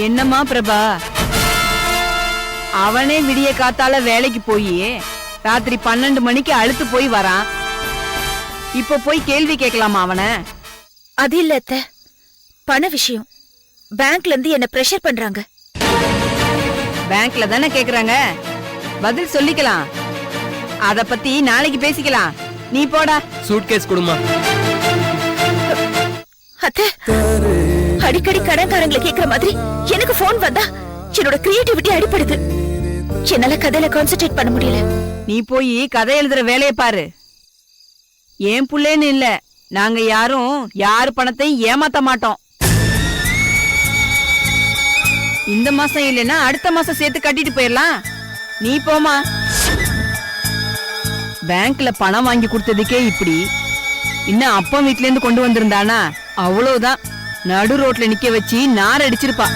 என்னம்மா பிரபா, அவனே விடிய காத்தால வேலைக்கு போய் ராத்திரி 12 மணிக்கு அழுத்து போய் வரான். இப்ப போய் கேள்வி கேட்கலாமா அவனை? அது இல்ல அத்தை, பண விஷயம். பேங்க்ல இருந்து என்ன பிரஷர் பண்றாங்க. பேங்க்ல தானே கேக்குறாங்க, பதில் சொல்லிக்கலாம். அத பத்தி நாளைக்கு பேசிக்கலாம். நீ போடா. சூட்கேஸ் கொடுமா. அத்தை, அடிக்கடி கடன்காரங்களை கேக்குற மாதிரி எனக்கு போன் வந்தா என்னோட கிரியேட்டிவிட்டி அடிபடுது. என்னால கதையில கான்சென்ட்ரேட் பண்ண முடியல. நீ போய் கதை எழுதுற வேலையை பாரு. ஏன் புள்ளேன்னு இல்ல, நாங்க யாரும் யாரு பணத்தையும் ஏமாத்த மாட்டோம். இந்த மாசம் இல்லைன்னா அடுத்த மாசம் சேர்த்து கட்டிட்டு போயிடலாம். நீ போமா. பேங்க்ல பணம் வாங்கி கொடுத்ததுக்கே இப்படி, இன்னும் அப்பா வீட்ல இருந்து கொண்டு வந்திருந்தானா அவ்வளவுதான், நடு ரோட்ல நிக்க வச்சு நார் அடிச்சிருப்பா.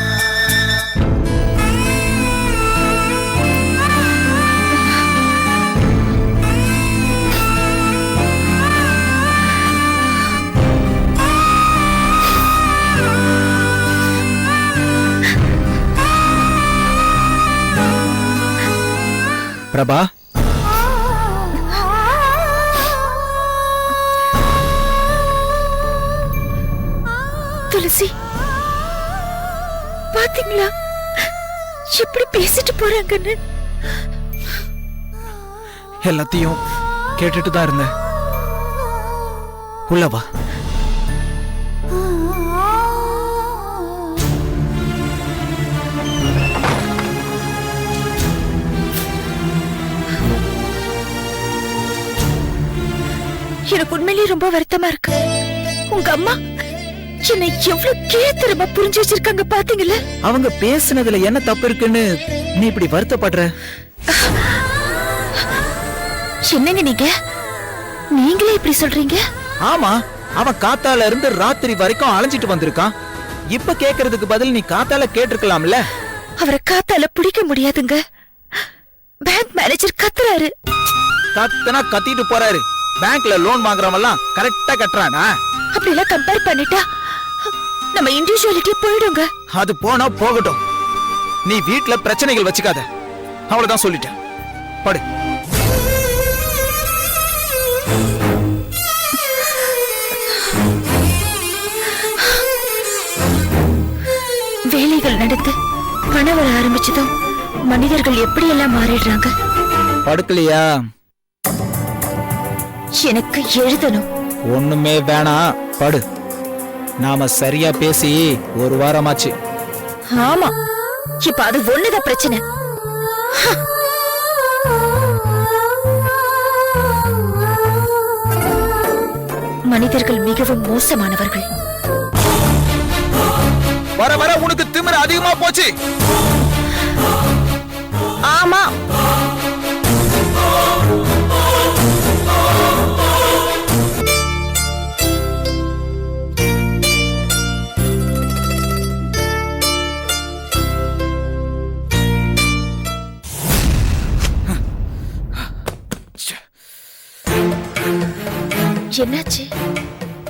பிரபா, துளசி, பாத்தீங்களா எப்படி பேசிட்டு போறாங்கன்னு? எல்லாத்தையும் கேட்டுட்டு தான் இருந்தேன். உள்ளவா. எனக்கு உண்மையிலேயே ரொம்ப வருத்தமா இருக்கு. உங்க அம்மா என்னை எவ்வளவு கீழ்த்தரமா புரிஞ்சு வச்சிருக்காங்க பாத்தீங்கல்ல? அவங்க பேசுனதுல என்ன தப்பு இருக்குன்னு நீ இப்படி வருத்தப்படுற? என்னங்க நீங்க, நீங்களே இப்படி சொல்றீங்க? ஆமா, அவன் காத்தால இருந்து ராத்திரி வரைக்கும் அலைஞ்சிட்டு வந்திருக்கான். இப்ப கேக்குறதுக்கு பதில் நீ காத்தால கேட்டிருக்கலாம்ல. அவரை காத்தால பிடிக்க முடியாதுங்க. பேங்க் மேனேஜர் கத்துறாரு. கத்துனா கத்திட்டு போறாரு. பேங்க்ல லோன் வாங்குறவெல்லாம் கரெக்டா கட்டுறானா? அப்படி எல்லாம் கம்பேர் பண்ணிட்டா நம்ம இண்டிவிஜுவாலிட்டி போயிடுங்க. அது போனா போகட்டும். நீ வீட்ல பிரச்சனைகள் வச்சுக்காத. அவ்வளவுதான் சொல்லிட்டேன். படு. வேலைகள் நடந்து பணம் வர ஆரம்பிச்சதும் மனிதர்கள் எப்படி எல்லாம் மாறிடுறாங்க. படுக்கலையா? எனக்கு எழுதணும். ஒண்ணுமே வேணாம், படு. நாம சரியா பேசி ஒரு வாரமாச்சு. ஆமா, இப்ப அது ஒண்ணுதான் பிரச்சனை. மனிதர்கள் மிகவும் மோசமானவர்கள். வர வர உனக்கு திமிரு அதிகமா போச்சு. ஆமா, என்னாச்சு?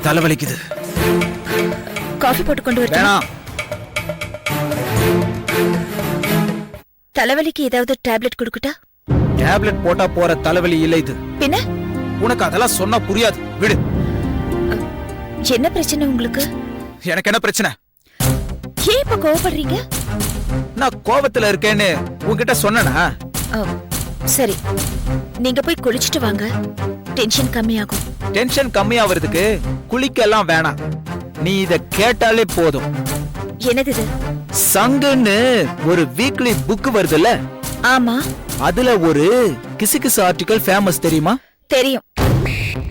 தலைவலிக்குது. காஃபி போட்டு கொண்டு வரேன். வேணாம். தலைவலிக்கு ஏதாவது டேப்லெட் கொடுக்கட்டா? டேப்லெட் போட்டா போற தலைவலி இல்ல இது. பின்ன? உனக்கு அதெல்லாம் சொன்னா புரியாது. விடு. என்ன பிரச்சனை உங்களுக்கு? எனக்கு என்ன பிரச்சனை? ஏன் இப்ப கோவப்படுறீங்க? நான் கோவத்துல இருக்கேன்னு உன்கிட்ட சொன்னனா? சரி, நீங்க போய் குளிச்சிட்டு வாங்க, டென்ஷன் கம்மியாகும். டென்ஷன் கம்மியாவதுக்கு குளிக்க எல்லாம் வேணாம். நீ இத கேட்டாலே போதும். என்னது இது? சங்குன்னு ஒரு வீக்லி புக் வருதுல்ல? ஆமா. அதுல ஒரு கிசுகிசு ஆர்டிகல் ஃபேமஸ் தெரியுமா? தெரியும்.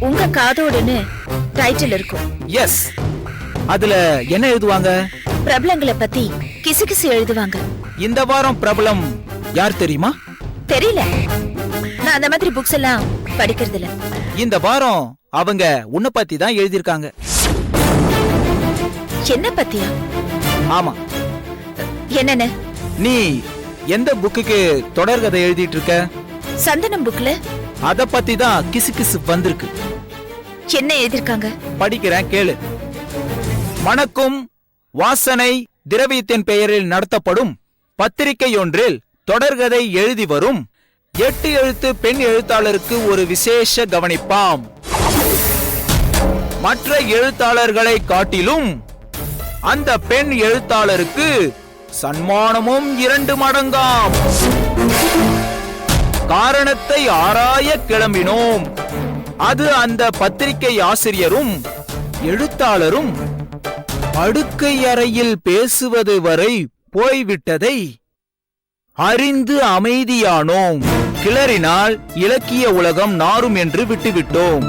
உங்க காதோடுன்னு டைட்டில் இருக்கும். எஸ். அதுல என்ன எழுதுவாங்க? பிரபலங்களை பத்தி கிசுகிசு எழுதுவாங்க. இந்த வாரம் பிரபலம் யார் தெரியுமா? தெரியல, நான் அந்த மாதிரி புக்ஸ் எல்லாம் படிக்கிறது இல்ல. இந்த வாரம் அவங்க உன்னை பத்தி தான் எழுதிருக்காங்க. என்ன பத்தியா? ஆமா. என்னன்னு? நீ எந்த புக்குக்கு தொடர்கதை எழுதிட்டு இருக்க? சந்தனம் புக்ல. அத பத்தி தான் கிசுகிசு வந்திருக்கு. என்ன எழுதிருக்காங்க? படிக்கிறேன், கேளு. மணக்கும் வாசனை திரவியத்தின் பெயரில் நடத்தப்படும் பத்திரிகை ஒன்றில் தொடர்கதை எழுதி வரும் 8 எழுத்து பெண் எழுத்தாளருக்கு ஒரு விசேஷ கவனிப்பாம். மற்ற எழுத்தாளர்களை காட்டிலும் அந்த பெண் எழுத்தாளருக்கு சன்மானமும் 2 மடங்காம். காரணத்தை ஆராய கிளம்பினோம். அது அந்த பத்திரிகை ஆசிரியரும் எழுத்தாளரும் படுக்கை அறையில் பேசுவது வரை போய்விட்டதை அறிந்து அமைதியானோம். கிளறினால் இலக்கிய உலகம் நாரும் என்று விட்டுவிட்டோம்.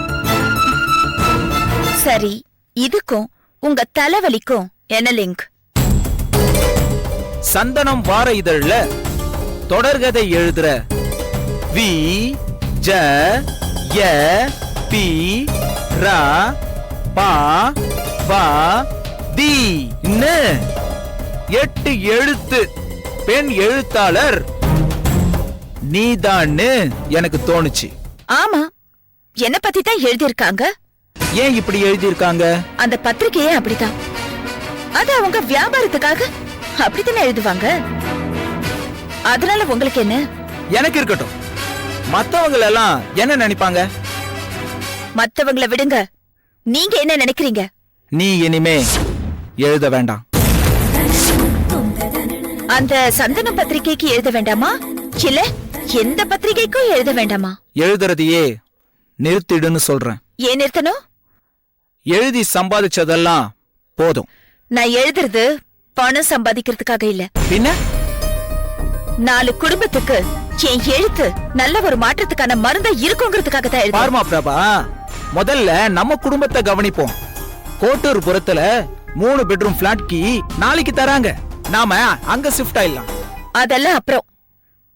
சரி, இதுக்கும் உங்க தலைவலிக்கும் என்ன லிங்க்? சந்தனம் வார இதழ்ல தொடர்கதை எழுதுற வி ஜ ய பி ர ப வ தி ன்னு 8 எழுத்து பெண் எழுத்தாளர் நீதான்னு எனக்கு தோணுச்சு. ஆமா, என்ன பத்தி தான் எழுதியிருக்காங்க. ஏன் இப்படி எழுதியிருக்காங்க? அந்த பத்திரிகையே அப்படிதான். அது அவங்க வியாபாரத்துக்காக அப்படித்தானே எழுதுவாங்க. அதனால உங்களுக்கு என்ன? எனக்கு இருக்கட்டும். மத்தவங்க எல்லாம் என்ன நினைப்பாங்க? மத்தவங்கள விடுங்க, நீங்க என்ன நினைக்கிறீங்க? நீ இனிமே எழுத வேண்டாம். அந்த சந்தன பத்திரிகைக்கு எழுத வேண்டாமா, இல்ல எந்த பத்திரிகைக்கும் எழுத வேண்டாமா? எழுதுறதையே நிறுத்திடுன்னு சொல்றேன். ஏன் நிறுத்தணும்? எழுதி சம்பாதிச்சதெல்லாம் போதும். நான் எழுதுறது பணம் சம்பாதிக்கிறதுக்காக இல்ல. பின்ன 4 குடும்பத்துக்கு என் எழுத்து நல்ல ஒரு மாற்றத்துக்கான மருந்தா இருக்குங்கிறதுக்காக தான் எழுதுறேன். பார்மா பிரபா, முதல்ல நம்ம குடும்பத்தை கவனிப்போம். கோட்டூர் புறத்துல 3 பெட்ரூம் பிளாட் கீ நாளைக்கு தராங்க. நாம அங்க ஷிஃப்ட் ஆயிடலாம். அதெல்லாம் அப்புறம்.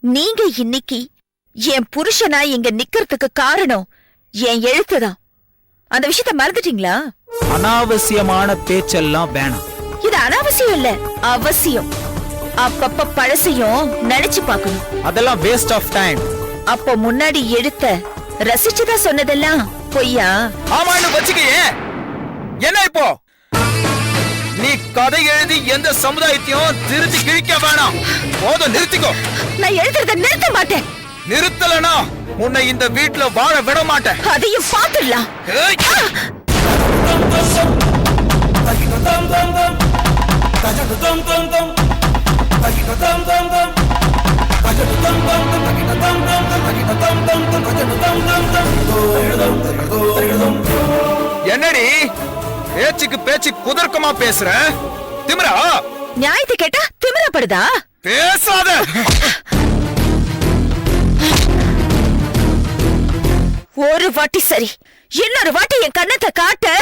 நீங்க இன்னைக்கு என் புருஷனா இங்க நிக்கிறதுக்கு காரணம் என் எழுத்துதான். அந்த விஷயத்த மறந்துட்டீங்களா? அனாவசியமான பேச்செல்லாம் வேணாம். இது அனாவசியம் இல்ல, அவசியம். அப்பப்ப பழசையும் நினைச்சு பார்க்கணும். அதெல்லாம் வேஸ்ட் ஆஃப் டைம். அப்போ முன்னாடி எடுத்த ரசிச்சுதான் சொன்னதெல்லாம் பொய்யா? ஆமான்னு வச்சுக்கையே. என்ன இப்போ நீ கதை எழுதி எந்த சமுதாயத்தையும் திருத்தி கிழிக்க வேணாம். போதும், நிறுத்திக்கோ. நான் எழுதுறத நிறுத்த மாட்டேன். நிறுத்தலனா உன்னை இந்த வீட்டுல வாழ விட மாட்டேன். அதையும் பாத்துடலாம். ஏய்! என்னடி பேச்சுக்கு பேச்சு குதர்க்கமா பேசுற? திமிரா? நியாயத்தை கேட்டா திமிரப்படுதா? பேசாத. ஒரு வாட்டி சரி, இன்னொரு வாட்டி என் கண்ணத்தை காட்ட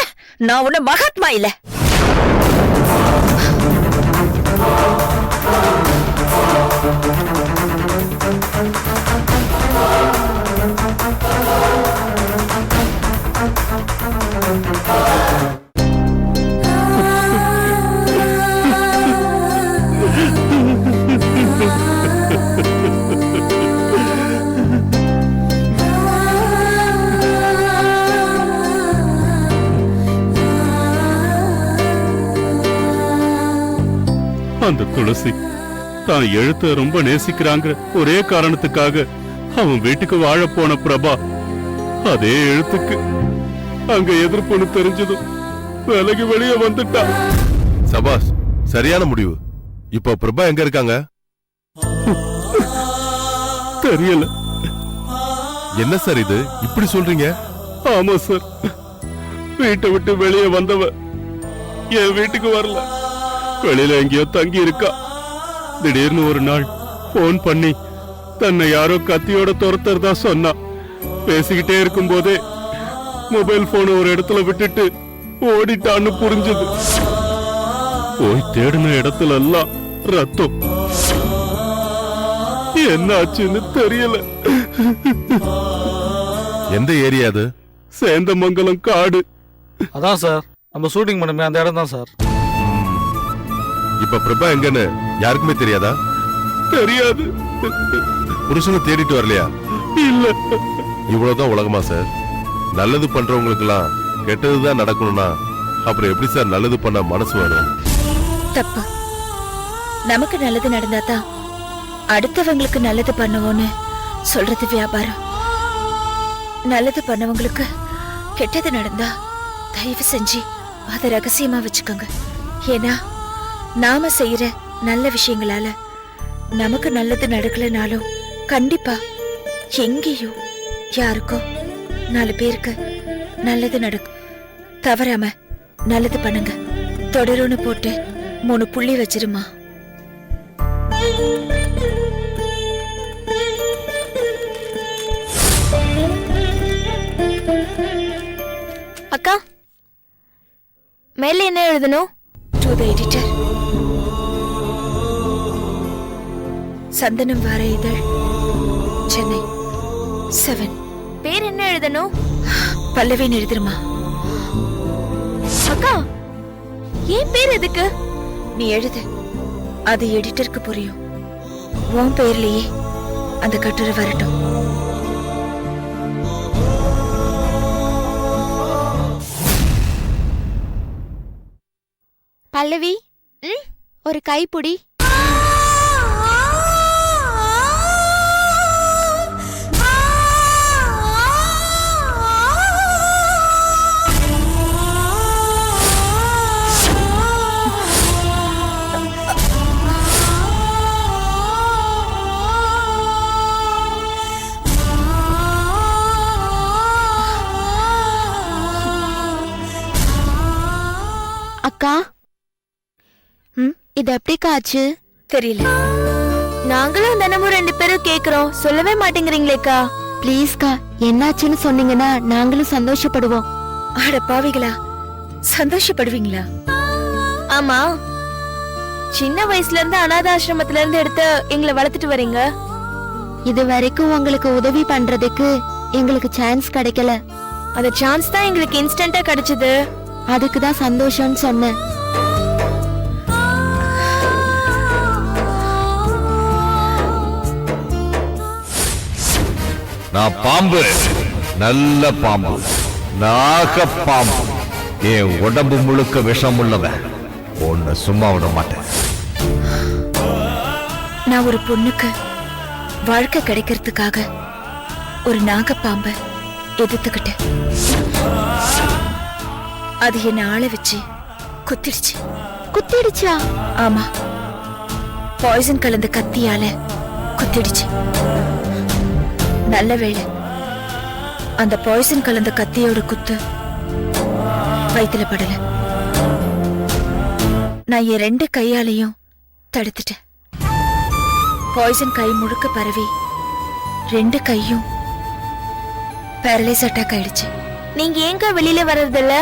நான் உன்ன மகாத்மா இல்ல. அந்த துளசி தான் எழுத்த ரொம்ப நேசிக்கிறாங்க ஒரே காரணத்துக்காக அவன் வீட்டுக்கு வாழ போன பிரபா அதே எழுத்துக்கு அங்க எதிர்ப்புன்னு தெரிஞ்சதும் விலகி வெளியே வந்துட்டா. சபாஸ், சரியான முடிவு. இப்ப பிரபா எங்க இருக்காங்க? தெரியல. என்ன சார் இது இப்படி சொல்றீங்க? ஆமா சார், வீட்டை விட்டு வெளியே வந்தவ என் வீட்டுக்கு வரல, வெளியில எங்கேயோ தங்கி இருக்கா. திடீர்னு ஒரு நாள் போன் பண்ணி தன்னை யாரோ கத்தியோட துரத்துறதா சொன்னா. பேசிக்கிட்டே இருக்கும் போதே மொபைல் போன் ஒரு இடத்துல விட்டுட்டு ஓடிட்டான்னு புரிஞ்சது. போய் தேடின இடத்துல எல்லாம் ரத்தம். என்ன ஆச்சுன்னு தெரியல. எந்த ஏரியா அது? சேந்தமங்கலம் காடு. அதான் சார், நம்ம ஷூட்டிங் பண்ணுமே அந்த இடம் தான் சார். இப்ப பிரபா எங்கன்னு யாருக்குமே தெரியாதா? தெரியாது. புருஷனை தேடிட்டு வரலையா? இல்ல. இவ்வளவுதான் உலகமா சார்? நல்லது பண்றவங்களுக்கு எல்லாம் கெட்டதுதான் நடக்கணும்னா அப்புறம் எப்படி சார் நல்லது பண்ண மனசு வரும்? தப்பு. நமக்கு நல்லது நடந்தாதான் அடுத்தவங்களுக்கு நல்லது பண்ணுவோன்னு சொல்றது வியாபாரம். நல்லது பண்ணவங்களுக்கு கெட்டது நடந்தா தயவு செஞ்சு அதை ரகசியமா வச்சுக்கோங்க. ஏன்னா நாம செய்யற நல்ல விஷயங்களால நமக்கு நல்லது நடக்கலனாலும் கண்டிப்பா எங்கேயோ யாருக்கோ 4 பேருக்கு நல்லது நடக்கும். தவறாம நல்லது பண்ணுங்க. தொடரும்னு போட்டு 3 புள்ளி வச்சிருமா. அக்கா, மேல என்ன எழுதணும்? To the editor. சந்தனம் வார இதழ், சென்னை 7. பேர் என்ன எழுதணும்? பல்லவின்னு எழுதுருமா. அக்கா, ஏன் பேர் எதுக்கு? நீ எழுது, அது எடிட்டருக்கு புரியும். உன் பேர்லயே அந்த கட்டுரை வரட்டும். பல்லவி, ஒரு கைப்புடி. அக்கா, இது எப்படிக்கா ஆச்சு? தெரியல. நாங்களும் தினமும் 2 பேரும் கேக்குறோம், சொல்லவே மாட்டேங்கிறீங்களேக்கா. ப்ளீஸ்க்கா, என்னாச்சுன்னு சொன்னீங்கன்னா நாங்களும் சந்தோஷப்படுவோம். அட பாவிகளா, சந்தோஷப்படுவீங்களா? ஆமா, சின்ன வயசுல இருந்து அனாதாசிரமத்துல இருந்து எடுத்து எங்களை வளர்த்துட்டு வரீங்க. இது வரைக்கும் உங்களுக்கு உதவி பண்றதுக்கு எங்களுக்கு சான்ஸ் கிடைக்கல. அந்த சான்ஸ் தான் எங்களுக்கு இன்ஸ்டன்டா கிடைச்சது. அதுக்கு தான் சந்தோஷம்னு சொன்னேன். நான் பாம்பு, நல்ல பாம்பு, நாக பாம்பு. என் உடம்பு முழுக்க விஷம் உள்ளவன். உன்னை சும்மா விட மாட்டேன். நான் ஒரு பொண்ணுக்கு வாழ்க்கை கிடைக்கிறதுக்காக ஒரு நாகப்பாம்பை எதிர்த்துக்கிட்டேன். அது என்ன ஆள வச்சு குத்திடுச்சு. குத்திடுச்சா? ஆமா, பாய்சன் கலந்த கத்தியால குத்திடுச்சு. நல்ல வேளை அந்த பாய்சன் கலந்த கத்தியோட குத்து வயித்துல படல. நான் என் 2 கையாலையும் தடுத்துட்டேன். பாய்சன் கை முழுக்க பரவி 2 கையும் பேரலைஸ் அட்டாக் ஆயிடுச்சு. நீங்க ஏங்க வெளியில வர்றதில்ல?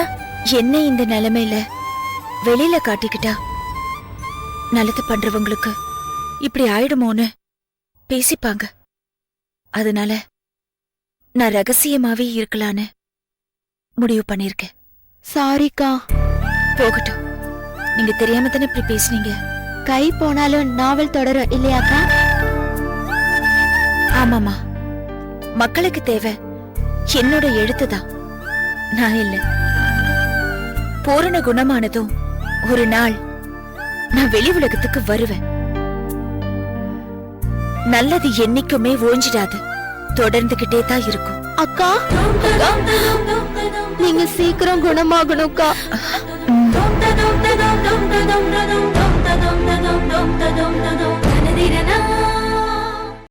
என்ன இந்த நிலைமையில வெளியில காட்டிக்கிட்டா நல்லது பண்றவங்களுக்கு இப்படி ஆயிடுமோன்னு பேசிப்பாங்க. அதனால நான் ரகசியமாவே இருக்கலான்னு முடிவு பண்ணிருக்கேன். சாரிக்கா. போகட்டும், நீங்க தெரியாம தானே இப்படி பேசுனீங்க. கை போனாலும் நாவல் தொடரும் இல்லையாக்கா? ஆமாமா, மக்களுக்கு தேவை என்னோட எழுத்துதான், நான் இல்ல. பூரண குணமானதும் ஒரு நாள் நான் வெளி உலகத்துக்கு வருவேன். நல்லது என்னைக்குமே ஓஞ்சிடாது, தொடர்ந்துகிட்டே தான் இருக்கும். அக்கா, நீங்க சீக்கிரம் குணமாகணும்க்கா. ம்.